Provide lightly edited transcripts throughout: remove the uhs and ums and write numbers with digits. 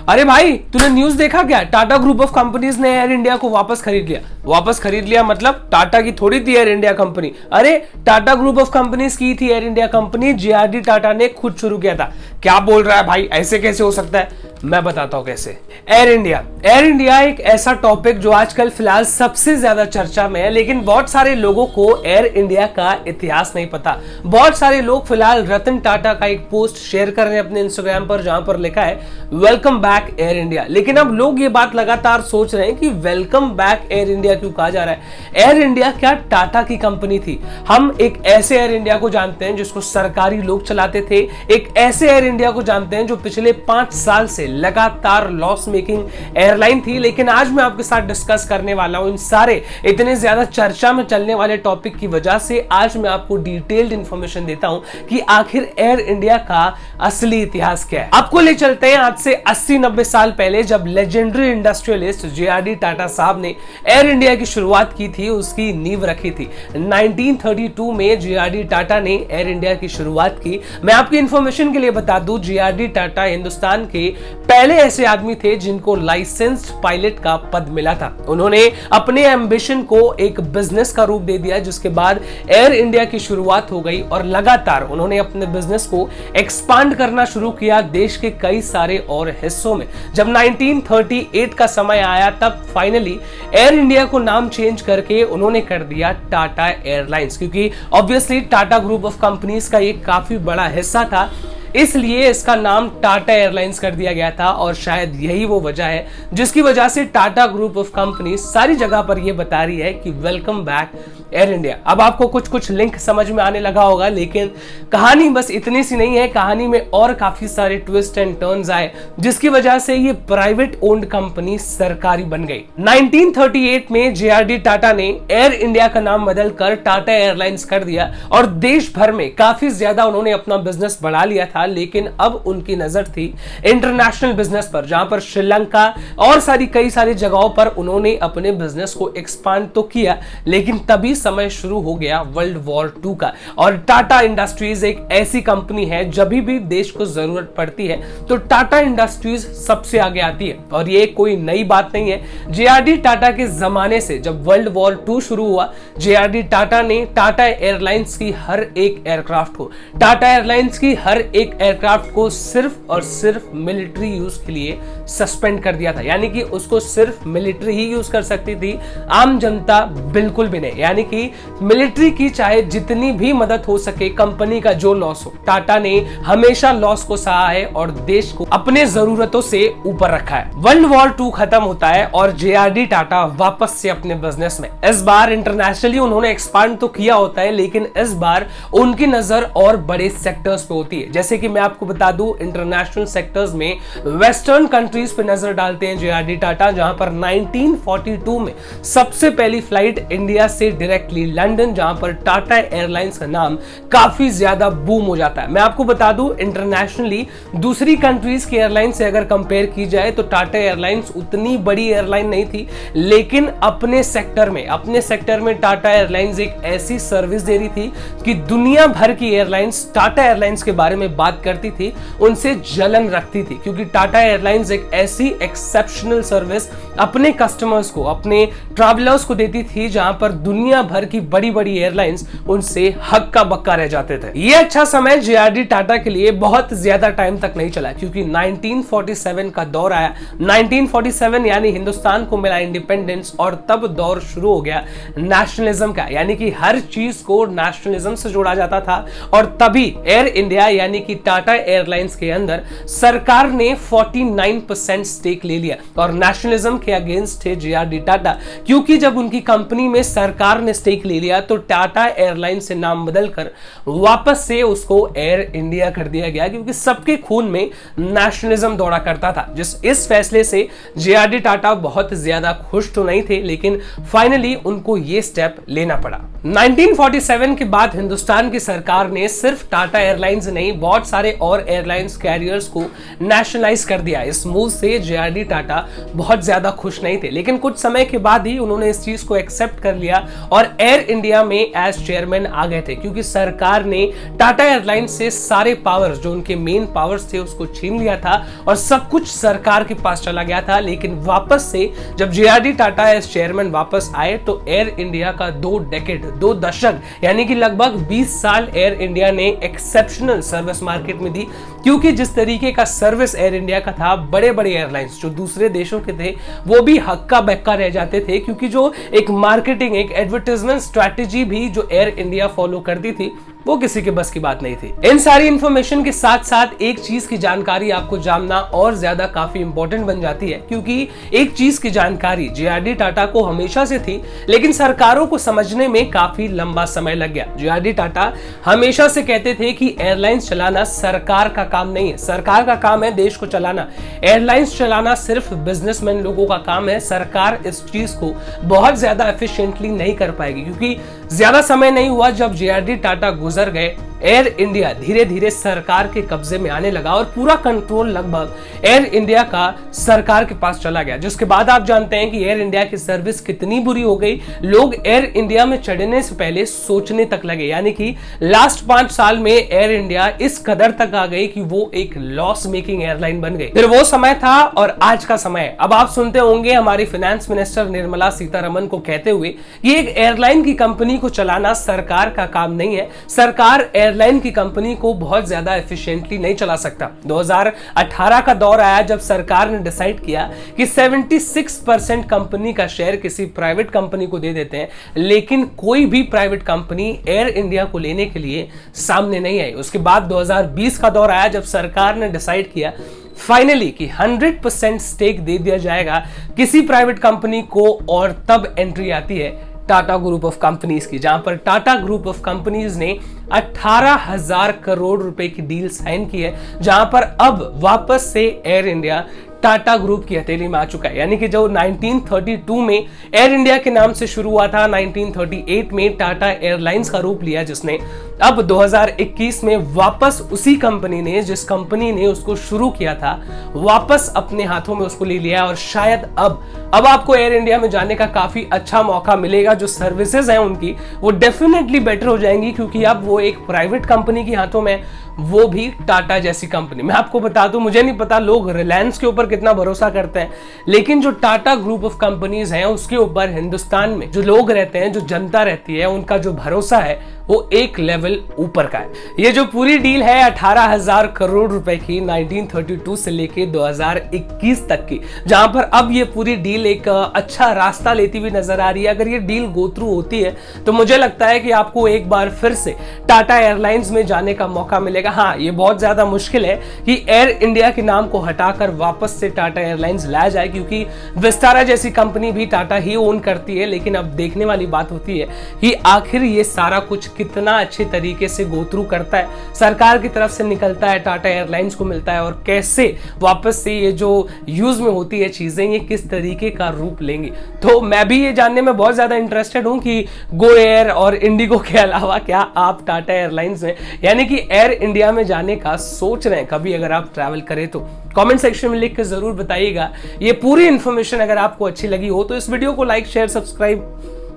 अरे भाई तूने न्यूज देखा क्या? टाटा ग्रुप ऑफ कंपनीज ने एयर इंडिया को वापस खरीद लिया। वापस खरीद लिया मतलब टाटा की थोड़ी थी एयर इंडिया कंपनी। अरे टाटा ग्रुप ऑफ कंपनीज की थी air India company, JRD Tata ने खुद शुरू किया था। क्या बोल रहा है भाई, ऐसे कैसे हो सकता है? मैं बताता हूं कैसे। एयर इंडिया एक ऐसा टॉपिक जो आजकल फिलहाल सबसे ज्यादा चर्चा में है, लेकिन बहुत सारे लोगों को एयर इंडिया का इतिहास नहीं पता। बहुत सारे लोग फिलहाल रतन टाटा का एक पोस्ट शेयर कर रहे हैं अपने इंस्टाग्राम पर, जहां पर लिखा है वेलकम बैक एयर इंडिया। लेकिन अब लोग ये बात लगातार सोच रहे हैं कि वेलकम बैक एयर इंडिया क्यों कहा जा रहा है? एयर इंडिया क्या टाटा की कंपनी थी? हम एक ऐसे एयर इंडिया को जानते हैं जिसको सरकारी लोग चलाते थे, एक ऐसे एयर इंडिया को जानते हैं जो पिछले 5 साल से लगातार लॉस मेकिंग एयरलाइन थी। लेकिन आज मैं आपके साथ डिस्कस करने वाला हूं इन सारे इतने ज्यादा चर्चा में चलने वाले टॉपिक की वजह से आज मैं आपको डिटेल्ड इंफॉर्मेशन देता हूं कि आखिर एयर इंडिया का असली इतिहास क्या है। आपको ले चलते हैं आज से 80-90 साल पहले, जब लेजेंडरी इंडस्ट्रियलिस्ट जेआरडी टाटा साहब ने एयर इंडिया की शुरुआत की थी, उसकी नींव रखी थी। 1932 में जेआरडी टाटा ने एयर इंडिया की शुरुआत की। मैं आपकी इंफॉर्मेशन के लिए बता दूं, जेआरडी टाटा हिंदुस्तान के पहले ऐसे आदमी थे जिनको लाइसेंस्ड पायलट का पद मिला था। उन्होंने अपने एम्बिशन को एक बिजनेस का रूप दे दिया, जिसके बाद एयर इंडिया की शुरुआत हो गई और लगातार उन्होंने अपने बिजनेस को एक्सपांड करना शुरू किया देश के कई सारे और हिस्सों में। जब 1938 का समय आया तब फाइनली एयर इंडिया को नाम चेंज करके उन्होंने कर दिया टाटा एयरलाइंस, क्योंकि obviously Tata group of companies का एक काफी बड़ा हिस्सा था, इसलिए इसका नाम टाटा एयरलाइंस कर दिया गया था। और शायद यही वो वजह है जिसकी वजह से टाटा ग्रुप ऑफ कंपनी सारी जगह पर यह बता रही है कि वेलकम बैक एयर इंडिया। अब आपको कुछ लिंक समझ में आने लगा होगा, लेकिन कहानी बस इतनी सी नहीं है। कहानी में और काफी सारे ट्विस्ट एंड टर्न्स आए, जिसकी वजह से ये प्राइवेट ओन्ड कंपनी सरकारी बन गई। 1938 में जेआरडी टाटा ने एयर इंडिया का नाम बदलकर टाटा एयरलाइंस कर दिया और देश भर में काफी ज्यादा उन्होंने अपना बिजनेस बढ़ा लिया था। लेकिन अब उनकी नजर थी इंटरनेशनल बिजनेस पर, जहां पर श्रीलंका और कई सारी जगहों पर उन्होंने अपने बिजनेस को एक्सपांड तो किया। लेकिन तभी समय शुरू हो गया वर्ल्ड वॉर 2 का। और टाटा इंडस्ट्रीज एक ऐसी कंपनी है, जब भी देश को जरूरत पड़ती है तो टाटा इंडस्ट्रीज सबसे आगे आती है। और ये कोई नई बात नहीं है। जेआरडी टाटा के जमाने से जब वर्ल्ड वॉर 2 शुरू हुआ, जेआरडी टाटा ने टाटा एयरलाइंस की हर एक एयरक्राफ्ट को, टाटा एयरलाइंस की हर एक एयरक्राफ्ट को सिर्फ और सिर्फ मिलिट्री यूज के लिए सस्पेंड कर दिया था। यानी कि उसको सिर्फ मिलिट्री ही यूज कर सकती थी, आम जनता बिल्कुल भी नहीं। यानी कि मिलिट्री की चाहे जितनी भी मदद हो सके, कंपनी का जो लॉस हो, टाटा ने हमेशा लॉस को सहा है और देश को अपने जरूरतों से ऊपर रखा है। वर्ल्ड वॉर 2 खत्म होता है और जेआरडी टाटा वापस से अपने बिजनेस में, इस बार इंटरनेशनली उन्होंने एक्सपांड तो किया होता है, लेकिन इस बार उनकी नजर और बड़े सेक्टर्स पे होती है। जैसे कि मैं आपको बता दूं, इंटरनेशनल सेक्टर्स में वेस्टर्न कंट्रीज पे नजर डालते हैं जेआरडी टाटा, जहां पर 1942 में सबसे पहली फ्लाइट इंडिया से डायरेक्टली लंदन, जहां पर टाटा एयरलाइंस का नाम काफी ज्यादा बूम हो जाता है। मैं आपको बता दूं, इंटरनेशनली दूसरी कंट्रीज की एयरलाइन से अगर कंपेयर की जाए तो टाटा एयरलाइंस उतनी बड़ी एयरलाइन नहीं थी, लेकिन अपने सेक्टर में टाटा एयरलाइंस एक ऐसी सर्विस दे रही थी कि दुनिया भर की एयरलाइंस टाटा एयरलाइंस के बारे में बात करती थी, उनसे जलन रखती थी, क्योंकि टाटा एयरलाइंस एक ऐसी एक्सेप्शनल सर्विस अपने कस्टमर्स को, अपने ट्रैवलर्स को देती थी, जहां पर दुनिया भर की बड़ी बड़ी एयरलाइंस उनसे हक्का बक्का रह जाते थे। यह अच्छा समय जेआरडी टाटा के लिए बहुत ज्यादा टाइम तक नहीं चला, क्योंकि 1947 का दौर आया। 1947 यानी हिंदुस्तान को मिला इंडिपेंडेंस, और तब दौर शुरू हो गया नेशनलिज्म का, यानी कि हर चीज को नेशनलिज्म से जोड़ा जाता था। और तभी एयर इंडिया यानी कि टाटा एयरलाइंस के अंदर सरकार ने 49% स्टेक ले लिया और नेशनलिज्म के अगेंस्ट थे जेआरडी टाटा, क्योंकि जब उनकी कंपनी में सरकार ने स्टेक ले लिया तो टाटा एयरलाइंस से नाम बदलकर वापस से उसको एयर इंडिया कर दिया गया, क्योंकि सबके खून में नेशनलिज्म दौड़ा करता था। इस फैसले से जेआरडी टाटा बहुत ज्यादा खुश तो नहीं थे, लेकिन फाइनली उनको यह स्टेप लेना पड़ा। 1947 के बाद हिंदुस्तान की सरकार ने सिर्फ टाटा एयरलाइंस नहीं, बहुत सारे और एयरलाइंस कैरियर्स को नेशनलाइज कर दिया। इस मूव से जेआरडी टाटा बहुत ज्यादा खुश नहीं थे, लेकिन कुछ समय के बाद ही उन्होंने इस चीज को एक्सेप्ट कर लिया और और एयर इंडिया में एज चेयरमैन आ गए थे, क्योंकि सरकार ने टाटा एयरलाइंस से सारे पावर्स, जो उनके मेन पावर्स थे, उसको छीन लिया था और सब कुछ सरकार के पास चला गया था। लेकिन वापस से जब जेआरडी टाटा एज चेयरमैन वापस आए तो एयर इंडिया का 2 दशक यानी कि लगभग 20 साल एयर इंडिया ने एक्सेप्शनल सर्विस मार्केट में दी, क्योंकि जिस तरीके का सर्विस एयर इंडिया का था, बड़े बड़े एयरलाइंस जो दूसरे देशों के थे वो भी हक्का बक्का रह जाते थे, क्योंकि जो एक मार्केटिंग, एक एडवर्टाइजमेंट स्ट्रैटेजी भी जो एयर इंडिया फॉलो करती थी वो किसी के बस की बात नहीं थी। इन सारी इंफॉर्मेशन के साथ साथ एक चीज की जानकारी आपको जानना और ज्यादा काफी इंपॉर्टेंट बन जाती है, क्योंकि एक चीज की जानकारी जेआरडी टाटा को हमेशा से थी, लेकिन सरकारों को समझने में काफी लंबा समय लग गया। जेआरडी टाटा हमेशा से कहते थे कि एयरलाइंस चलाना सरकार का काम नहीं है, सरकार का काम है देश को चलाना, एयरलाइंस चलाना सिर्फ बिजनेसमैन लोगों का काम है। सरकार इस चीज को बहुत ज्यादा एफिशिएंटली नहीं कर पाएगी, क्योंकि ज्यादा समय नहीं हुआ जब जेआरडी टाटा गुजर गए, एयर इंडिया धीरे धीरे सरकार के कब्जे में आने लगा और पूरा कंट्रोल लगभग एयर इंडिया का सरकार के पास चला गया। जिसके बाद आप जानते हैं कि एयर इंडिया की सर्विस कितनी बुरी हो गई, लोग एयर इंडिया में चढ़ने से पहले सोचने तक लगे, यानी कि लास्ट 5 साल में एयर इंडिया इस कदर तक आ गई कि वो एक लॉस मेकिंग एयरलाइन बन गई। फिर वो समय था और आज का समय। अब आप सुनते होंगे हमारी फाइनेंस मिनिस्टर निर्मला सीतारमण को कहते हुए कि एक एयरलाइन की कंपनी को चलाना सरकार का काम नहीं है, सरकार एयरलाइन की कंपनी को बहुत ज्यादा एफिशिएंटली नहीं चला सकता। 2018 का दौर आया जब सरकार ने डिसाइड किया कि 76% कंपनी का शेयर किसी प्राइवेट कंपनी को दे देते हैं, लेकिन कोई भी प्राइवेट कंपनी एयर इंडिया को लेने के लिए सामने नहीं आई। उसके बाद 2020 का दौर आया जब सरकार ने डिसाइड किया फाइनली कि 100% स्टेक दे दिया जाएगा किसी प्राइवेट कंपनी को, और तब एंट्री आती है टाटा ग्रुप ऑफ कंपनीज की, जहां पर टाटा ग्रुप ऑफ कंपनीज ने 18,000 करोड़ रुपए की डील साइन की है, जहां पर अब वापस से एयर इंडिया टाटा ग्रुप की हथेली में आ चुका है। यानी कि जो 1932 में एयर इंडिया के नाम से शुरू हुआ था, 1938 में टाटा एयरलाइंस का रूप लिया, जिसने अब 2021 में वापस उसी कंपनी ने, जिस कंपनी ने उसको शुरू किया था, वापस अपने हाथों में उसको ले लिया। और शायद अब आपको एयर इंडिया में जाने का काफी अच्छा मौका मिलेगा। जो सर्विसेज हैं उनकी वो डेफिनेटली बेटर हो जाएंगी, क्योंकि अब वो एक प्राइवेट कंपनी के हाथों में, वो भी टाटा जैसी कंपनी। मैं आपको बता दूं, मुझे नहीं पता लोग रिलायंस के ऊपर कितना भरोसा करते हैं, लेकिन जो टाटा ग्रुप ऑफ कंपनीज हैं उसके ऊपर हिंदुस्तान में जो लोग रहते हैं, जो जनता रहती है, उनका जो भरोसा है वो एक लेवल ऊपर का है। ये जो पूरी डील है 18,000 करोड़ रुपए की 1932 से लेके 2021 तक की, जहां पर अब ये पूरी डील एक अच्छा रास्ता लेती हुई नजर आ रही है। अगर ये डील गो थ्रू होती है तो मुझे लगता है कि आपको एक बार फिर से टाटा एयरलाइंस में जाने का मौका मिलेगा। हाँ, ये बहुत ज्यादा मुश्किल है कि एयर इंडिया के नाम को हटाकर वापस से टाटा एयरलाइंस लाया जाए, क्योंकि विस्तारा जैसी कंपनी भी टाटा ही ओन करती है। लेकिन अब देखने वाली बात होती है कि आखिर ये सारा कुछ कितना अच्छे तरीके से गो थ्रू करता है, सरकार की तरफ से निकलता है, टाटा एयरलाइंस को मिलता है, और कैसे वापस से ये जो यूज में होती है चीजें, ये किस तरीके का रूप लेंगी। तो मैं भी ये जानने में बहुत ज्यादा इंटरेस्टेड हूं कि गो एयर और इंडिगो के अलावा क्या आप टाटा एयरलाइंस में, यानी कि एयर इंडिया में जाने का सोच रहे हैं कभी, अगर आप ट्रैवल करें तो कमेंट सेक्शन में लिख कर जरूर बताइएगा। ये पूरी इंफॉर्मेशन अगर आपको अच्छी लगी हो तो इस वीडियो को लाइक, शेयर, सब्सक्राइब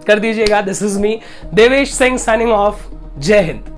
कर दीजिएगा। This is me Devesh Singh signing off. जय हिंद।